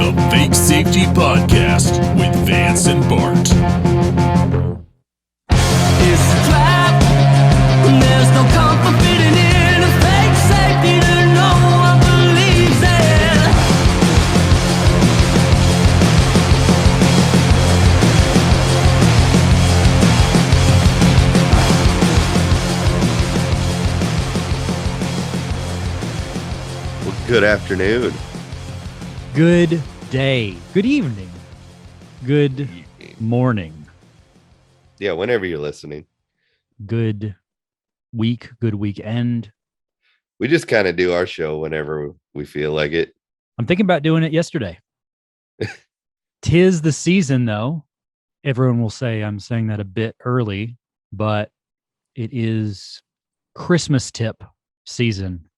The Fake Safety Podcast with Vance and Bart. It's a trap, and there's no comfort fitting in a fake safety that no one believes in. Well, good afternoon. Good day, good evening, good morning, Yeah, whenever you're listening. good week, good weekend. We just kind of do our show whenever we feel like it. I'm thinking about doing it yesterday. 'Tis the season, though. Everyone will say I'm saying that a bit early, but it is Christmas tip season.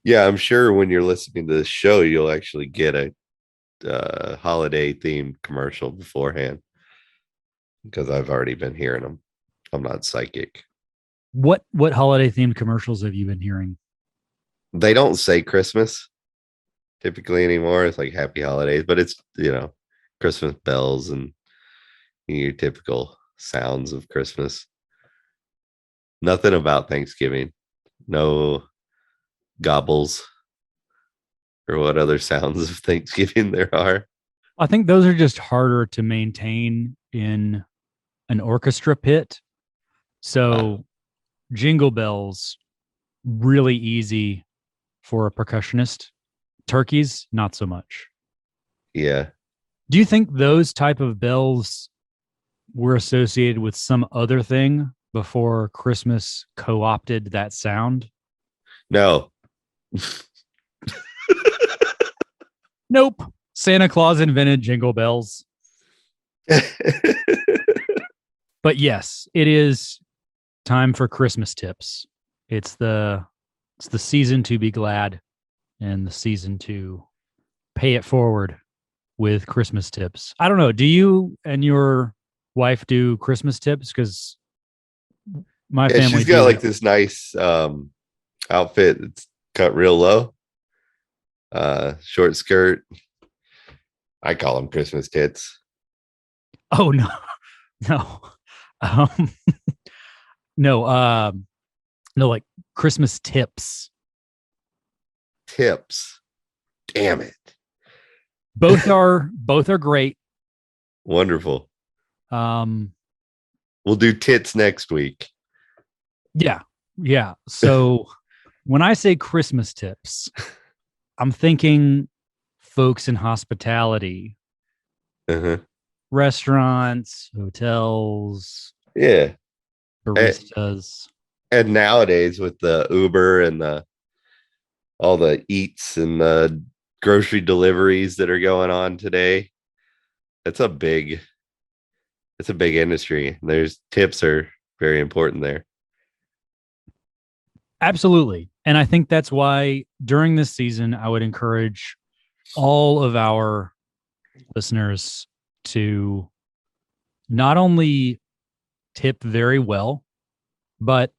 Yeah, I'm sure when you're listening to this show, you'll actually get a holiday themed commercial beforehand because I've already been hearing them. I'm not psychic. What holiday themed commercials have you been hearing? They don't say Christmas typically anymore. It's like happy holidays, but it's, Christmas bells and your typical sounds of Christmas. Nothing about Thanksgiving. No gobbles or what other sounds of Thanksgiving there are. I think those are just harder to maintain in an orchestra pit. So jingle bells, really easy for a percussionist. Turkeys, not so much. Yeah. Do you think those type of bells were associated with some other thing before Christmas co-opted that sound? No. Nope. Santa Claus invented jingle bells. But yes, it is time for Christmas tips. It's the season to be glad and the season to pay it forward with Christmas tips. I don't know. Do you and your wife do Christmas tips? Because my Yeah, family she's got do. like this nice outfit that's cut real low. Short skirt. I call them Christmas tits. Oh no, no, um, no, like Christmas tips. Tips. Damn it. Both are great. Wonderful. Um, We'll do tits next week. yeah. So when I say Christmas tips, I'm thinking folks in hospitality, Uh-huh. restaurants, hotels, Yeah. baristas. And nowadays with the Uber and all the eats and the grocery deliveries that are going on today, it's a big industry. There's tips are very important there. Absolutely. And I think that's why during this season, I would encourage all of our listeners to not only tip very well, but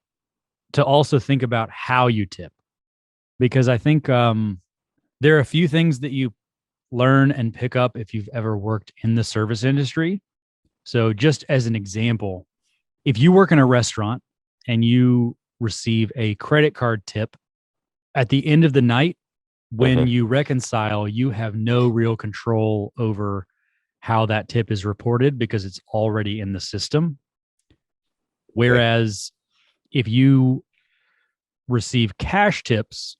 to also think about how you tip. Because I think there are a few things that you learn and pick up if you've ever worked in the service industry. So just as an example, if you work in a restaurant and you receive a credit card tip at the end of the night, when you reconcile, you have no real control over how that tip is reported because it's already in the system. Whereas if you receive cash tips,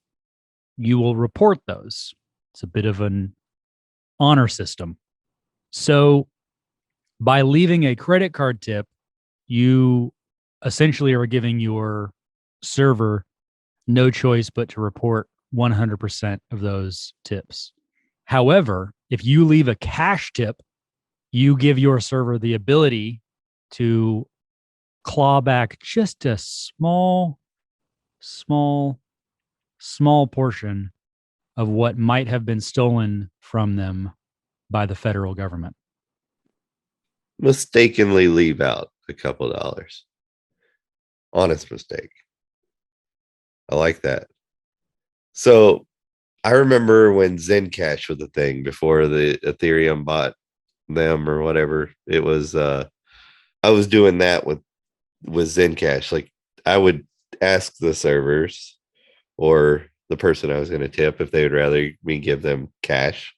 you will report those. It's a bit of an honor system. So by leaving a credit card tip, you essentially are giving your server no choice but to report 100% of those tips. However, if you leave a cash tip, you give your server the ability to claw back just a small portion of what might have been stolen from them by the federal government. Mistakenly leave out a couple dollars. Honest mistake. I like that. So I remember when Zencash was a thing before the Ethereum bought them or whatever. It was I was doing that with Zencash. Like I would ask the servers or the person I was going to tip if they would rather me give them cash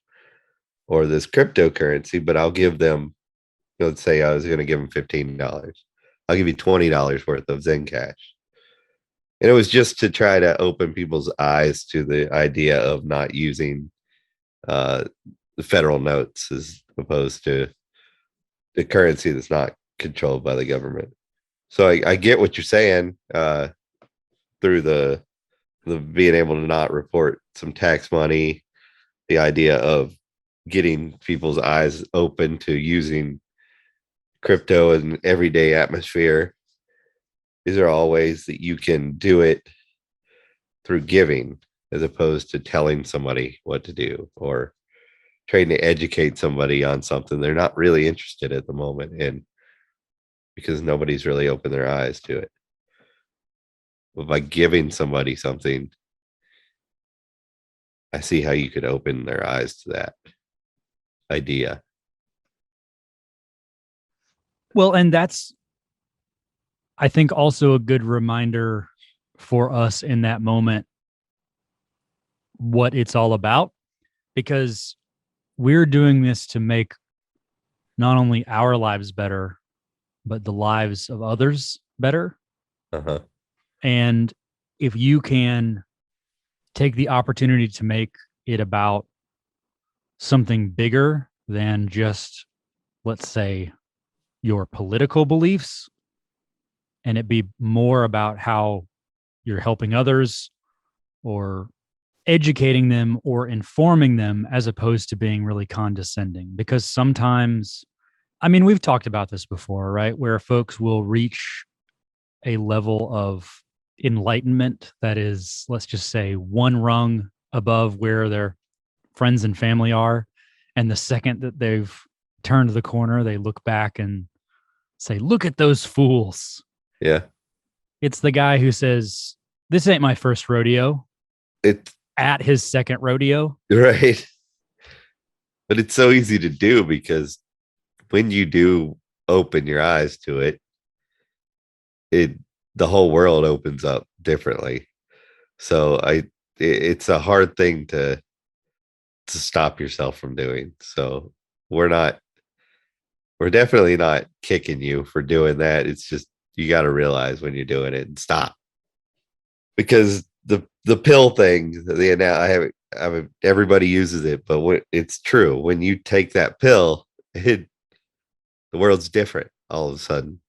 or this cryptocurrency, but I'll give them, let's say I was going to give them $15. I'll give you $20 worth of Zencash. And it was just to try to open people's eyes to the idea of not using the federal notes as opposed to the currency that's not controlled by the government. So I get what you're saying through the being able to not report some tax money, the idea of getting people's eyes open to using crypto in everyday atmosphere. These are all ways that you can do it through giving as opposed to telling somebody what to do or trying to educate somebody on something they're not really interested at the moment in because nobody's really opened their eyes to it. But by giving somebody something, I see how you could open their eyes to that idea. Well, and that's, I think, also a good reminder for us in that moment what it's all about, because we're doing this to make not only our lives better, but the lives of others better. Uh-huh. And if you can take the opportunity to make it about something bigger than just, let's say, your political beliefs, and it be more about how you're helping others or educating them or informing them as opposed to being really condescending. Because sometimes, I mean, we've talked about this before, right? Where folks will reach a level of enlightenment that is, let's just say, one rung above where their friends and family are. And the second that they've turned the corner, they look back and say, look at those fools. Yeah. It's the guy who says, this ain't my first rodeo, It's at his second rodeo. right. But it's so easy to do because when you do open your eyes to it, the whole world opens up differently. So it's a hard thing to stop yourself from doing. So we're definitely not kicking you for doing that. It's just you got to realize when you're doing it and stop. Because the pill thing, I have everybody uses it, but it's true. When you take that pill, the world's different all of a sudden.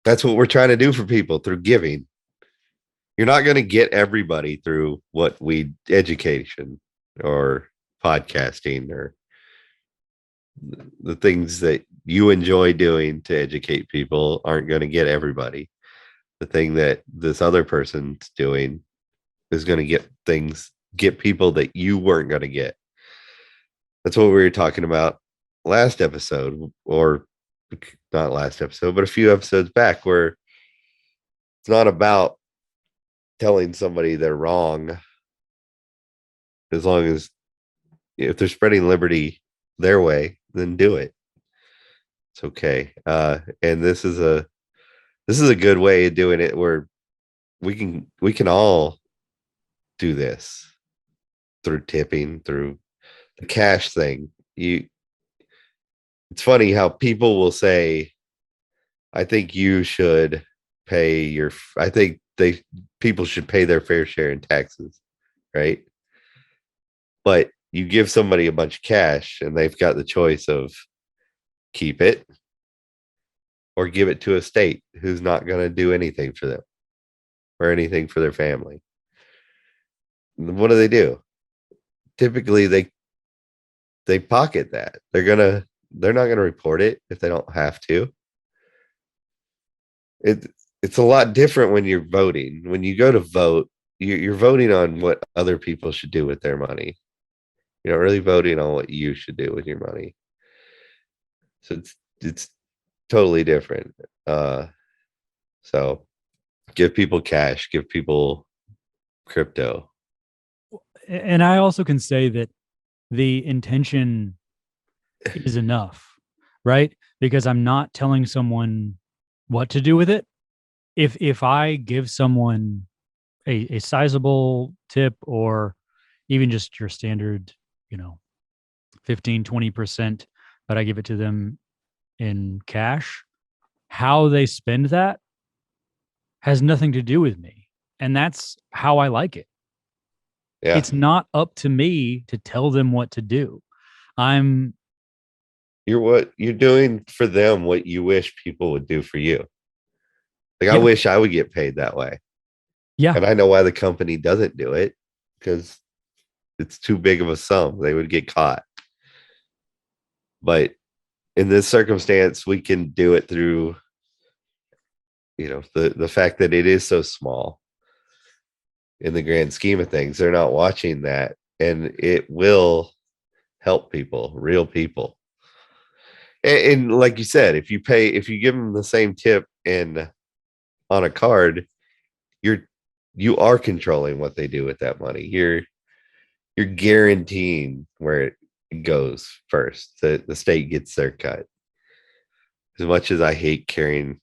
That's what we're trying to do for people through giving. You're not going to get everybody through education or podcasting or the things that you enjoy doing to educate people aren't going to get everybody. The thing that this other person's doing is going to get people that you weren't going to get. That's what we were talking about last episode, or not last episode, but a few episodes back, where it's not about telling somebody they're wrong. As long as if they're spreading liberty their way, then do it. It's okay. And this is a good way of doing it where we can all do this through tipping, through the cash thing. It's funny how people will say, I think you should pay I think people should pay their fair share in taxes, right? But you give somebody a bunch of cash and they've got the choice of keep it or give it to a state who's not going to do anything for them or anything for their family. What do? Typically they pocket that. They're not going to report it if they don't have to. It's a lot different when you're voting. When you go to vote, you're voting on what other people should do with their money. You're not really voting on what you should do with your money. So it's totally different. So give people cash, give people crypto. And I also can say that the intention is enough, right? Because I'm not telling someone what to do with it. If I give someone a sizable tip, or even just your standard, you know, 15-20%, but I give it to them in cash, how they spend that has nothing to do with me. And that's how I like it. Yeah. It's not up to me to tell them what to do. I'm You're doing for them what you wish people would do for you. Like, I Yeah. wish I would get paid that way. Yeah. And I know why the company doesn't do it, because it's too big of a sum. They would get caught. But in this circumstance, we can do it through, the fact that it is so small in the grand scheme of things. They're not watching that, and it will help people, real people. And like you said, if you give them the same tip and on a card, you are controlling what they do with that money. You're guaranteeing where it goes first. The state gets their cut. As much as I hate carrying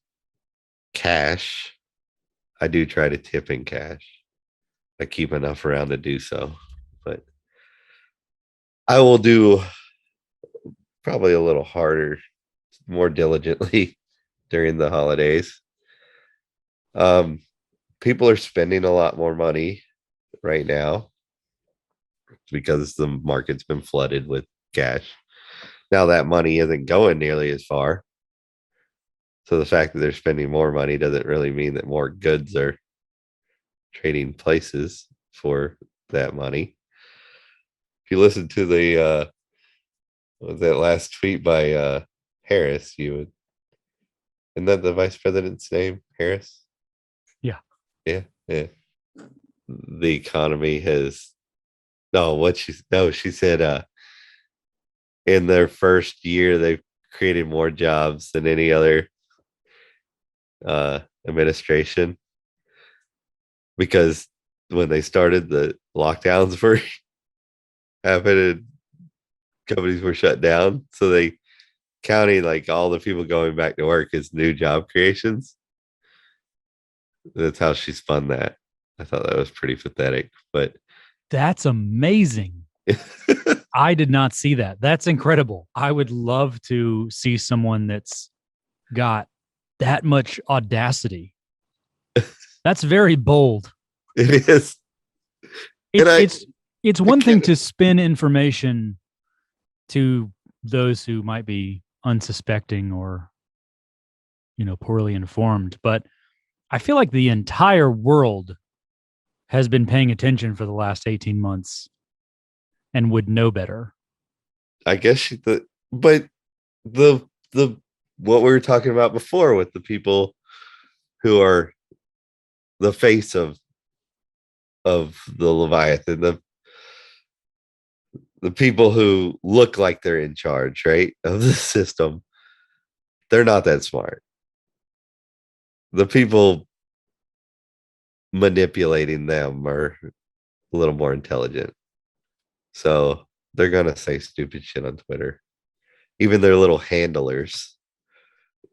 cash, I do try to tip in cash. I keep enough around to do so, but I will do probably a little harder, more diligently during the holidays. People are spending a lot more money right now because the market's been flooded with cash. Now that money isn't going nearly as far. So the fact that they're spending more money doesn't really mean that more goods are trading places for that money. If you listen to that last tweet by Harris, isn't that the vice president's name? Harris? Yeah. Yeah. The economy has she said in their first year they've created more jobs than any other administration, because when they started, the lockdowns were happening and companies were shut down, so they counting like all the people going back to work as new job creations. That's how she spun that. I thought that was pretty pathetic, but That's amazing. I did not see that. That's incredible. I would love to see someone that's got that much audacity. That's very bold. it is. It's And I- it's one thing to spin information to those who might be unsuspecting or, poorly informed, but I feel like the entire world has been paying attention for the last 18 months and would know better. I guess but the what we were talking about before with the people who are the face of the Leviathan, the people who look like they're in charge, right, of the system, they're not that smart. The people manipulating them are a little more intelligent. So they're going to say stupid shit on Twitter. Even their little handlers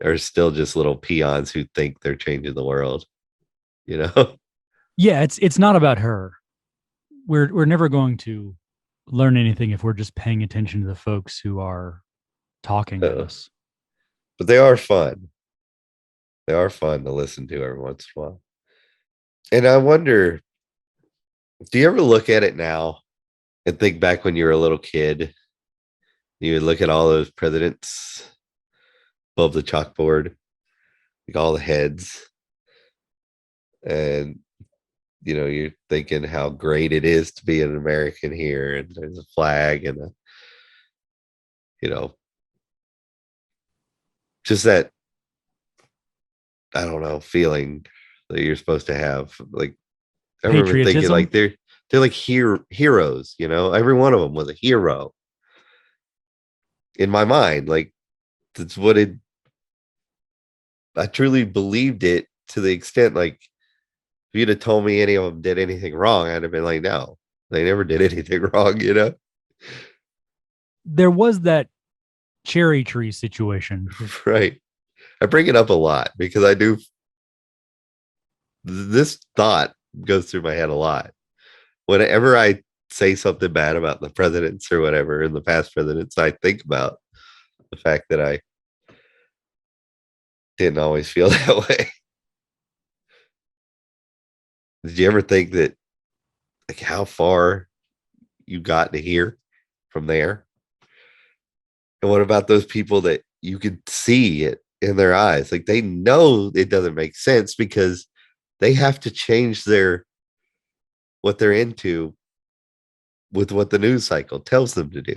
are still just little peons who think they're changing the world, Yeah, it's not about her. We're never going to learn anything if we're just paying attention to the folks who are talking to us. But they are fun. They are fun to listen to every once in a while. And I wonder, do you ever look at it now and think back when you were a little kid? You would look at all those presidents above the chalkboard, like all the heads, and you're thinking how great it is to be an American here, and there's a flag and just that, I don't know, feeling that you're supposed to have. Like, I remember thinking Patriotism? like they're like heroes, every one of them was a hero in my mind. Like, that's what I truly believed it, to the extent, like, if you'd have told me any of them did anything wrong, I'd have been like, no, They never did anything wrong, you know? There was that cherry tree situation. Right. I bring it up a lot because I do. This thought goes through my head a lot. Whenever I say something bad about the presidents or whatever in the past presidents, I think about the fact that I didn't always feel that way. Did you ever think that, like, how far you got to hear from there? And what about those people that you could see it in their eyes? Like, they know it doesn't make sense because they have to change what they're into with what the news cycle tells them to do.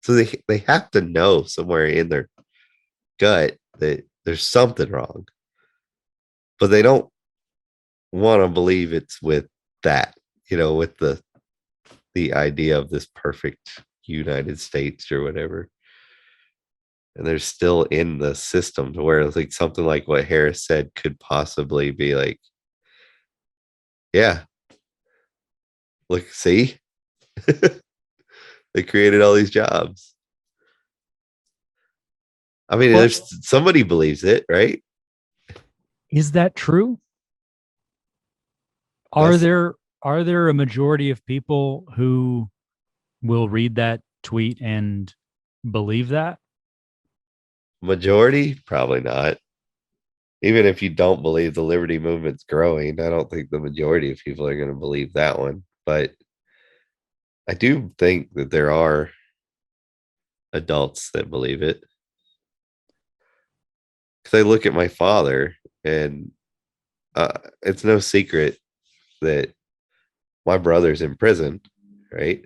So they have to know somewhere in their gut that there's something wrong, but they don't want to believe it's with that, with the idea of this perfect United States or whatever. And they're still in the system to where it's like something like what Harris said could possibly be like, yeah, look, see, they created all these jobs. I mean, there's somebody believes it, right? Is that true? Are there a majority of people who will read that tweet and believe that? Majority? Probably not. Even if you don't believe the liberty movement's growing, I don't think the majority of people are going to believe that one. But I do think that there are adults that believe it. Because I look at my father, and it's no secret that my brother's in prison, right?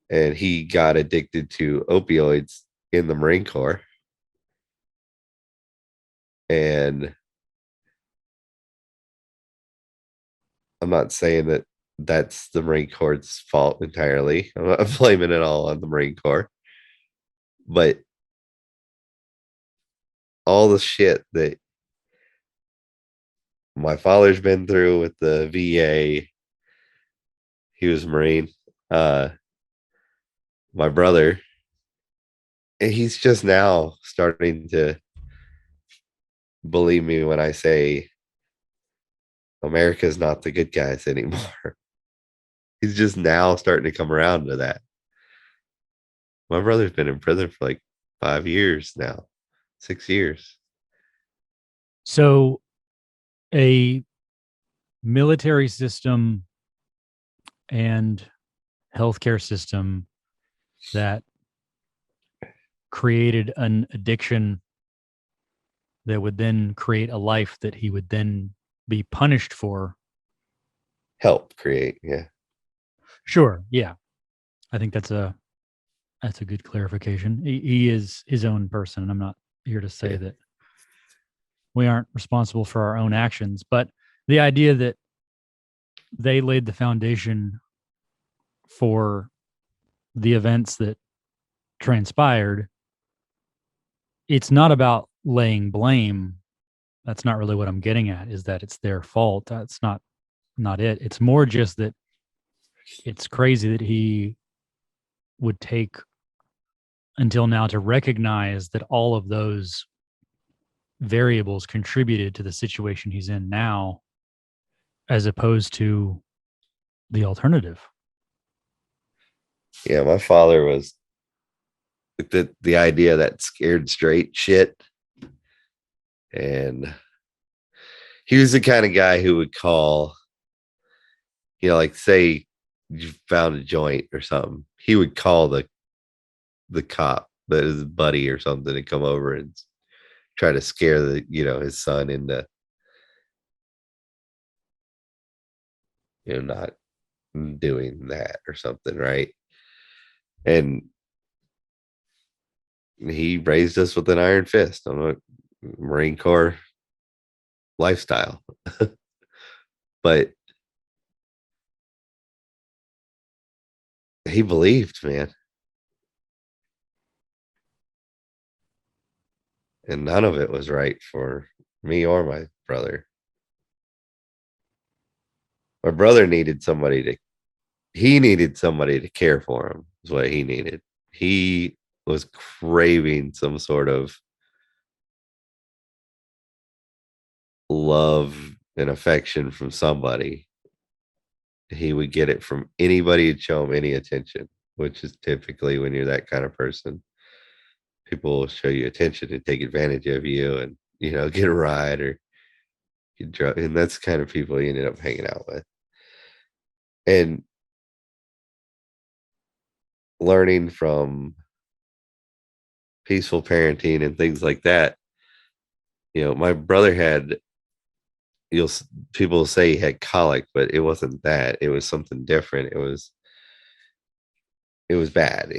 And he got addicted to opioids in the Marine Corps. And I'm not saying that that's the Marine Corps' fault entirely. I'm not blaming it all on the Marine Corps. But all the shit that my father's been through with the VA, he was a Marine. My brother, and he's just now starting to believe me when I say America's not the good guys anymore. He's just now starting to come around to that. My brother's been in prison for like 5 years now, 6 years. So a military system and healthcare system that created an addiction that would then create a life that he would then be punished for. Help create, yeah. Sure, yeah. I think that's a good clarification. He is his own person, and I'm not here to say that we aren't responsible for our own actions, but the idea that they laid the foundation for the events that transpired, it's not about laying blame. That's not really what I'm getting at, is that it's their fault. That's not it. It's more just that it's crazy that he would take until now to recognize that all of those variables contributed to the situation he's in now, as opposed to the alternative. Yeah, my father was the idea that scared straight shit. And he was the kind of guy who would call, like, say you found a joint or something, he would call the cop, that his buddy or something, to come over and try to scare his son into not doing that or something, right? And he raised us with an iron fist on a Marine Corps lifestyle. But he believed, man. And none of it was right for me or my brother. My brother needed somebody to he needed somebody to care for him, is what he needed. He was craving some sort of love and affection from somebody. He would get it from anybody who'd show him any attention, which is typically when you're that kind of person. People will show you attention and take advantage of you and, get a ride or get drunk. And that's the kind of people he ended up hanging out with. And learning from peaceful parenting and things like that. My brother had, people say he had colic, but it wasn't that. It was something different. It was bad.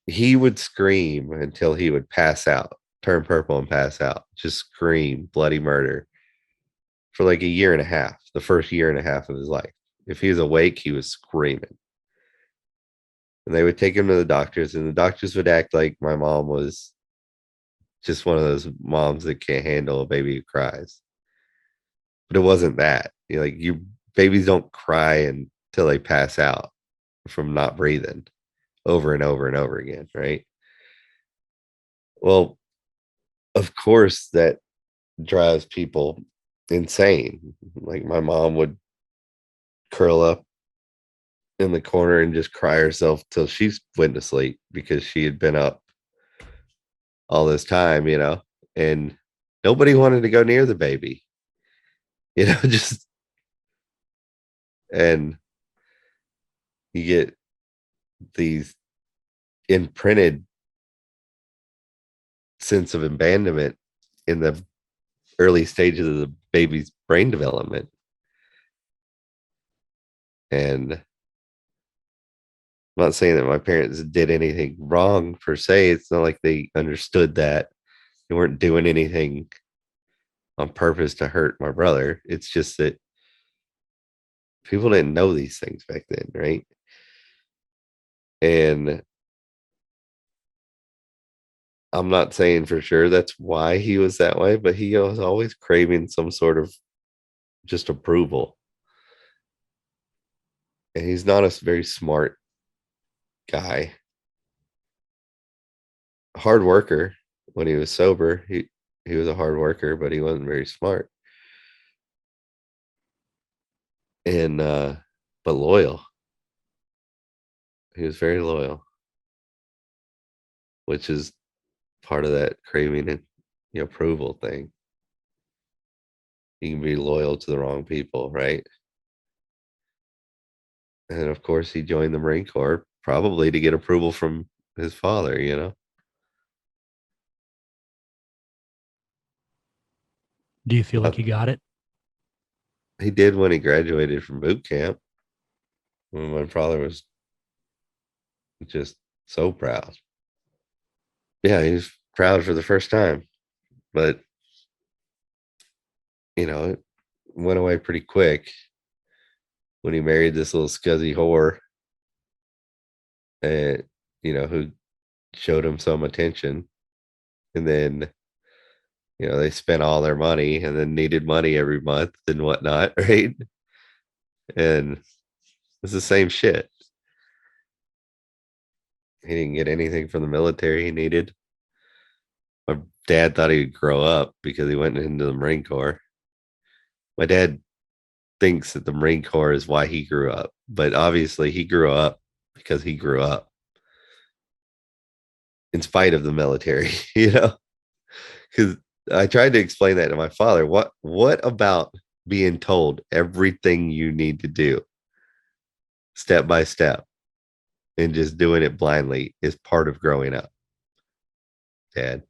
He would scream until he would pass out, turn purple and pass out, just scream bloody murder for like a year and a half, the first year and a half of his life. If he was awake, he was screaming. And they would take him to the doctors, and the doctors would act like my mom was just one of those moms that can't handle a baby who cries. But it wasn't that. Babies don't cry until they pass out from not breathing over and over and over again, right? Well, of course, that drives people insane. Like my mom would curl up in the corner and just cry herself till she went to sleep because she had been up all this time, and nobody wanted to go near the baby, just, and you get these imprinted sense of abandonment in the early stages of the baby's brain development. And I'm not saying that my parents did anything wrong per se. It's not like they understood that. They weren't doing anything on purpose to hurt my brother. It's just that people didn't know these things back then, right? And I'm not saying for sure that's why he was that way, but he was always craving some sort of just approval. And he's not a very smart guy. Hard worker. When he was sober, he was a hard worker, but he wasn't very smart. And but loyal. He was very loyal, which is part of that craving and approval thing. You can be loyal to the wrong people, right? And of course, he joined the Marine Corps probably to get approval from his father, Do you feel like he got it? He did when he graduated from boot camp. When my father was just so proud. Yeah, he was proud for the first time, but it went away pretty quick when he married this little scuzzy whore, and who showed him some attention, and then they spent all their money and then needed money every month and whatnot, right? And it's the same shit. He didn't get anything from the military he needed. My dad thought he'd grow up because he went into the Marine Corps. My dad thinks that the Marine Corps is why he grew up, but obviously he grew up because he grew up in spite of the military, because I tried to explain that to my father. What about being told everything you need to do step by step and just doing it blindly is part of growing up, Dad?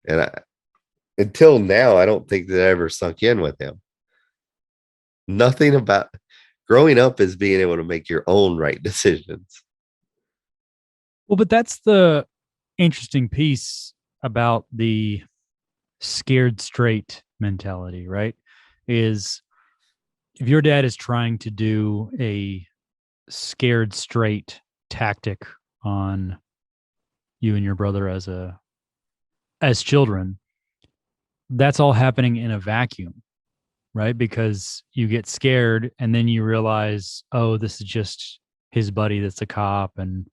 And until now, I don't think that ever sunk in with him. Nothing about growing up is being able to make your own right decisions. Well, but that's the interesting piece about the scared straight mentality, right? Is if your dad is trying to do a scared straight tactic on you and your brother as children, that's all happening in a vacuum. right? Because you get scared and then you realize, oh, this is just his buddy that's a cop, and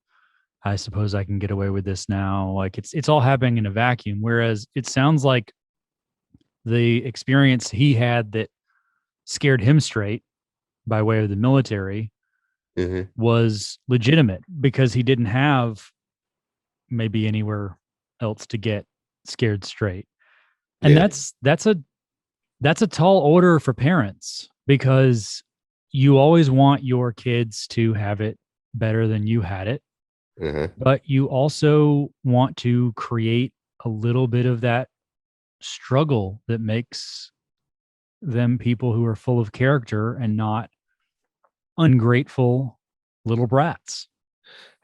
I suppose I can get away with this now. Like it's all happening in a vacuum. Whereas it sounds like the experience he had that scared him straight by way of the military Hmm. was legitimate because he didn't have maybe anywhere else to get scared straight. And Yeah. that's a tall order for parents because you always want your kids to have it better than you had it, Uh-huh. but you also want to create a little bit of that struggle that makes them people who are full of character and not ungrateful little brats.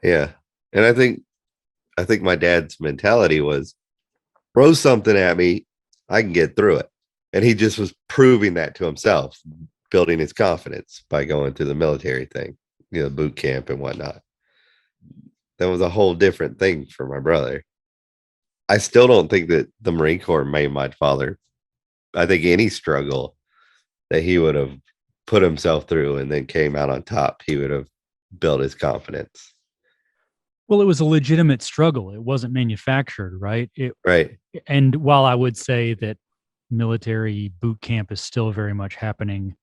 Yeah. And I think my dad's mentality was throw something at me, I can get through it. And he just was proving that to himself, building his confidence by going to the military thing, boot camp and whatnot. That was a whole different thing for my brother. I still don't think that the Marine Corps made my father. I think any struggle that he would have put himself through and then came out on top, he would have built his confidence. Well, it was a legitimate struggle. It wasn't manufactured, right? Right. And while I would say that military boot camp is still very much happening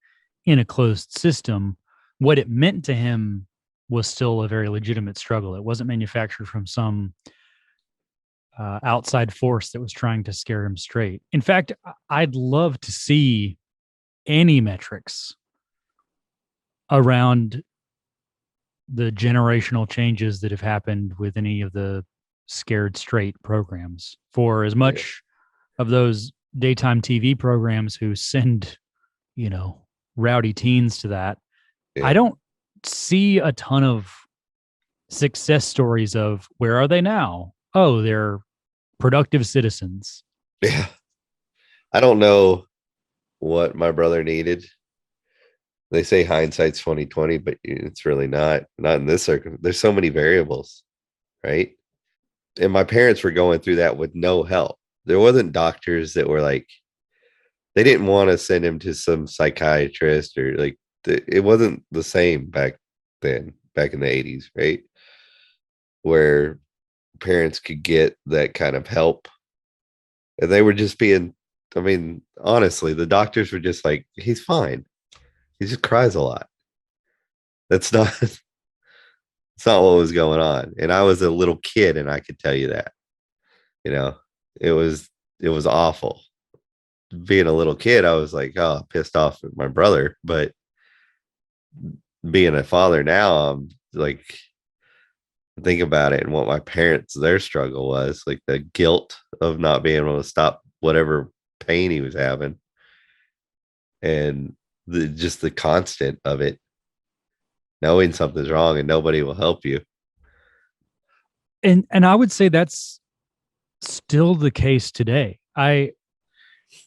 in a closed system, what it meant to him was still a very legitimate struggle. It wasn't manufactured from some outside force that was trying to scare him straight. In fact, I'd love to see any metrics around the generational changes that have happened with any of the scared straight programs. For as much of those daytime TV programs who send, rowdy teens to that, Yeah. I don't see a ton of success stories of where are they now? Oh, they're productive citizens. Yeah. I don't know what my brother needed. They say hindsight's 2020, but it's really not in this circumstance. There's so many variables, right? And my parents were going through that with no help. There wasn't doctors that were like, they didn't want to send him to some psychiatrist or like, it wasn't the same back then, back in the 80s, right? Where parents could get that kind of help. And they were just being, I mean, honestly, the doctors were just like, he's fine. He just cries a lot. That's not, it's not what was going on. And I was a little kid and I could tell you that, you know, it was awful. Being a little kid, I was like, oh, pissed off at my brother. But being a father now, I'm like, think about it and what my parents, their struggle was like the guilt of not being able to stop whatever pain he was having. And just the constant of it, knowing something's wrong and nobody will help you. And I would say that's still the case today. I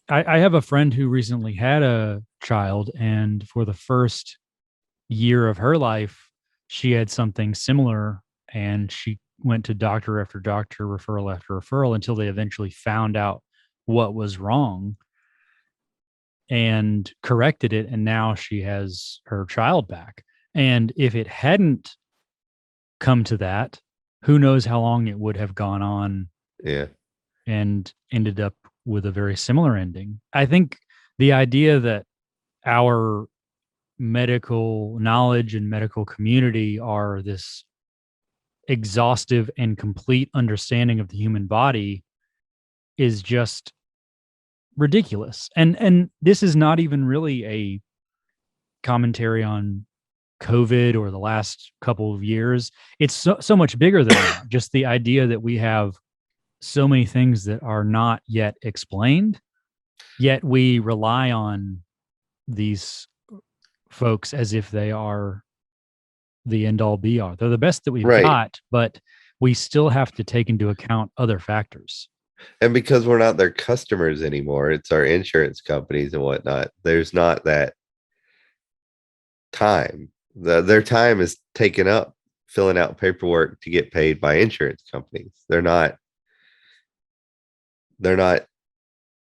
have a friend who recently had a child, and for the first year of her life, she had something similar, and she went to doctor after doctor, referral after referral, until they eventually found out what was wrong and corrected it. And now she has her child back. And if it hadn't come to that, who knows how long it would have gone on Yeah. and ended up with a very similar ending. I think the idea that our medical knowledge and medical community are this exhaustive and complete understanding of the human body is just ridiculous. And this is not even really a commentary on COVID or the last couple of years. It's so much bigger than that. Just the idea that we have so many things that are not yet explained, yet we rely on these folks as if they are the end all be all. They're the best that we've Right. got, but we still have to take into account other factors. And because we're not their customers anymore, it's our insurance companies and whatnot. There's not that time. Their time is taken up filling out paperwork to get paid by insurance companies. They're not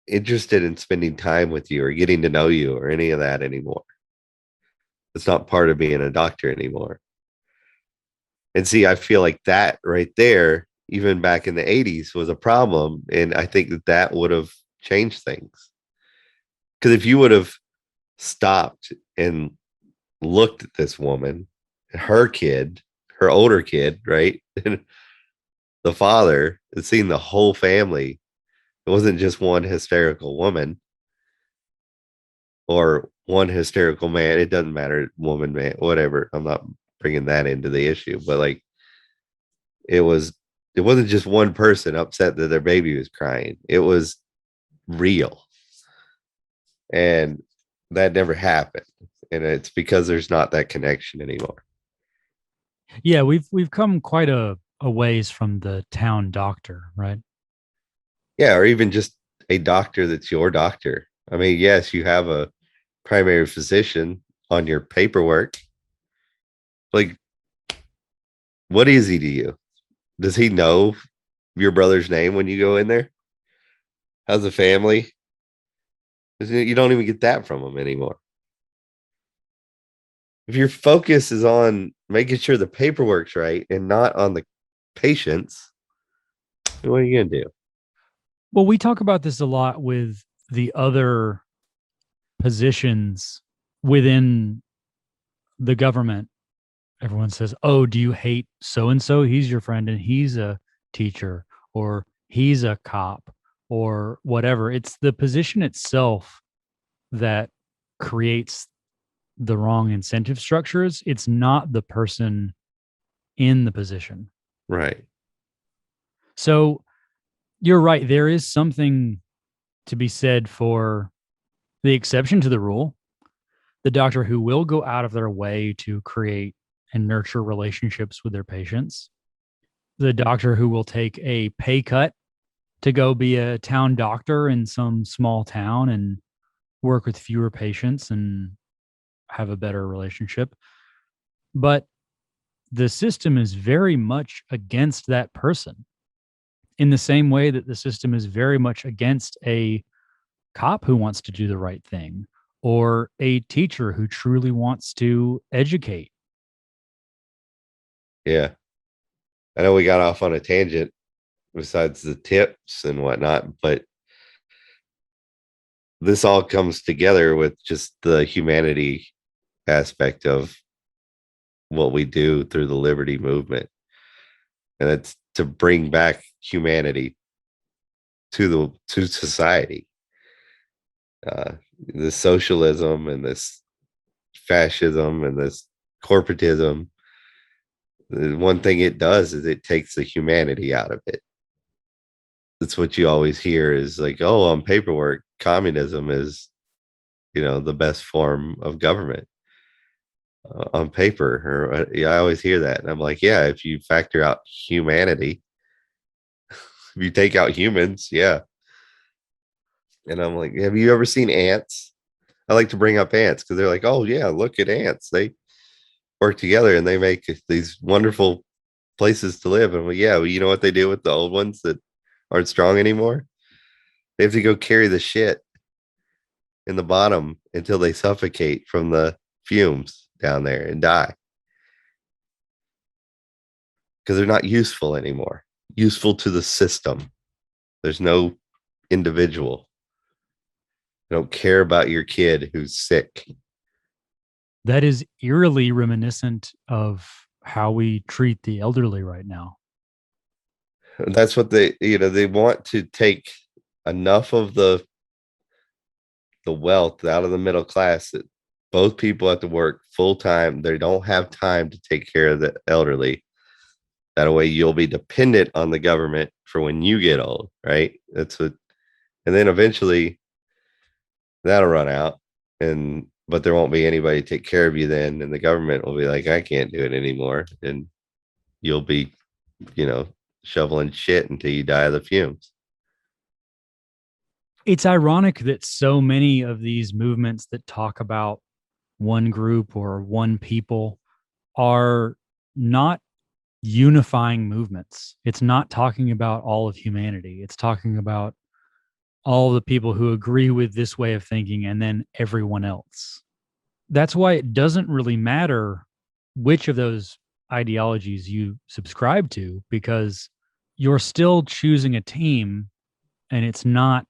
interested in spending time with you or getting to know you or any of that anymore. It's not part of being a doctor anymore. And see, I feel like that right there, even back in the 80s, was a problem. And I think that that would have changed things. Because if you would have stopped and looked at this woman, her kid, her older kid, right? And the father, and seen the whole family. It wasn't just one hysterical woman or one hysterical man. It doesn't matter, woman, man, whatever. I'm not bringing that into the issue, but like it wasn't just one person upset that their baby was crying. It was real. And that never happened. And it's because there's not that connection anymore. Yeah, we've come quite a ways from the town doctor, right? Yeah, or even just a doctor that's your doctor. I mean, yes, you have a primary physician on your paperwork. Like, what is he to you? Does he know your brother's name when you go in there? How's the family? You don't even get that from him anymore. If your focus is on making sure the paperwork's right and not on the patients, what are you going to do? Well, we talk about this a lot with the other positions within the government. Everyone says, "Oh, do you hate so and so? He's your friend and he's a teacher, or he's a cop, or whatever." It's the position itself that creates the wrong incentive structures. It's not the person in the position. Right. So you're right. There is something to be said for the exception to the rule, the doctor who will go out of their way to create and nurture relationships with their patients, the doctor who will take a pay cut to go be a town doctor in some small town and work with fewer patients and have a better relationship. But the system is very much against that person in the same way that the system is very much against a cop who wants to do the right thing or a teacher who truly wants to educate. Yeah. I know we got off on a tangent besides the tips and whatnot, but this all comes together with just the humanity aspect of what we do through the liberty movement. And it's to bring back humanity to society. The socialism and this fascism and this corporatism, the one thing it does is it takes the humanity out of it. That's what you always hear is like, oh, on paperwork, communism is, the best form of government on paper. Or yeah, I always hear that. And I'm like, yeah, if you factor out humanity, if you take out humans, yeah. And I'm like, have you ever seen ants? I like to bring up ants because they're like, oh, yeah, look at ants. They work together and they make these wonderful places to live. And I'm like, yeah, well, you know what they do with the old ones that aren't strong anymore? They have to go carry the shit in the bottom until they suffocate from the fumes down there and die. Because they're not useful anymore. Useful to the system. There's no individual. You don't care about your kid who's sick. That is eerily reminiscent of how we treat the elderly right now. That's what they want to take enough of the wealth out of the middle class that both people have to work full time. They don't have time to take care of the elderly. That way you'll be dependent on the government for when you get old, right? And then eventually that'll run out but there won't be anybody to take care of you then. And the government will be like, I can't do it anymore. And you'll be, shoveling shit until you die of the fumes. It's ironic that so many of these movements that talk about one group or one people are not unifying movements. It's not talking about all of humanity. It's talking about all the people who agree with this way of thinking and then everyone else. That's why it doesn't really matter which of those ideologies you subscribe to, because you're still choosing a team, and it's not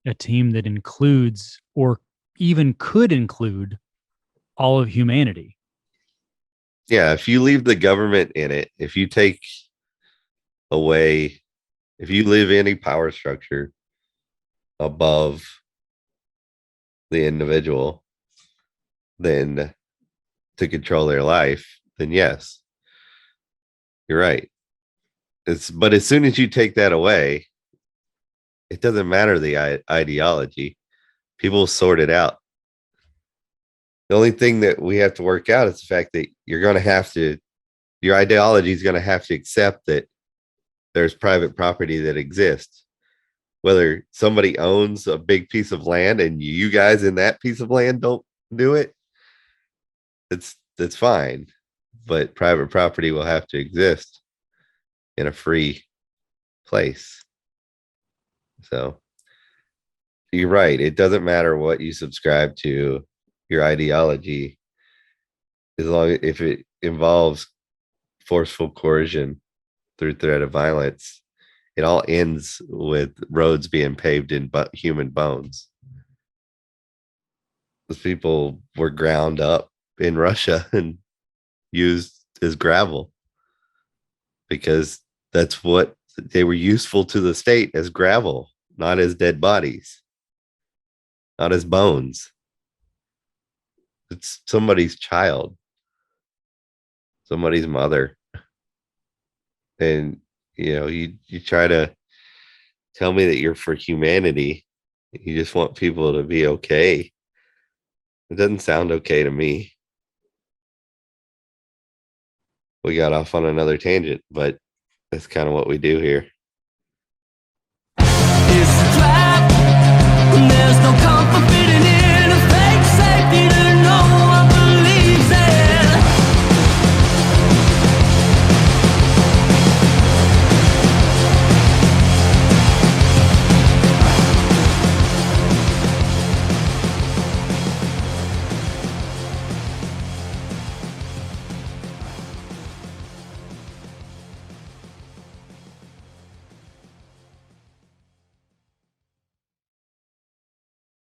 a team that includes or even could include all of humanity. Yeah, if you leave the government in it, if you take away, if you leave any power structure above the individual, then to control their life, then yes, you're right. But as soon as you take that away, it doesn't matter the ideology. People sort it out. The only thing that we have to work out is the fact that you're going to have to, your ideology is going to have to accept that there's private property that exists. Whether somebody owns a big piece of land and you guys in that piece of land don't do it, that's fine. But private property will have to exist in a free place. So you're right. It doesn't matter what you subscribe to, your ideology, as long as if it involves forceful coercion through threat of violence, it all ends with roads being paved in human bones. Those people were ground up in Russia and used as gravel because that's what they were useful to the state, as gravel, not as dead bodies, not as bones. It's somebody's child, somebody's mother. And you try to tell me that you're for humanity. You just want people to be okay. It doesn't sound okay to me. We got off on another tangent, but that's kind of what we do here. It's a trap. There's no